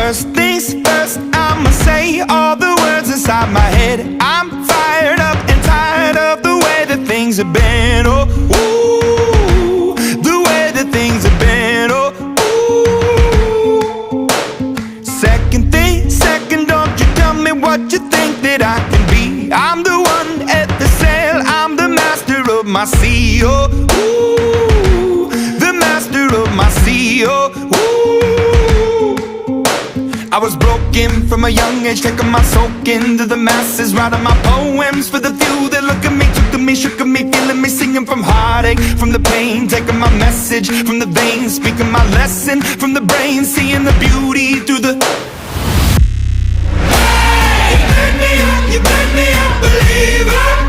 First things first, I'ma say all the words inside my head. I'm fired up and tired of the way that things have been. Oh, ooh, the way that things have been. Oh, ooh. Second thing, second, don't you tell me what you think that I can be. I'm the one at the sail, I'm the master of my sea. Oh, ooh, the master of my sea. Oh, ooh. I was broken from a young age, taking my soak into the masses, writing my poems for the few that look at me, took at me, shook at me, feeling me, singing from heartache, from the pain, taking my message from the veins, speaking my lesson from the brain, seeing the beauty through the... Hey, you made me up, believer.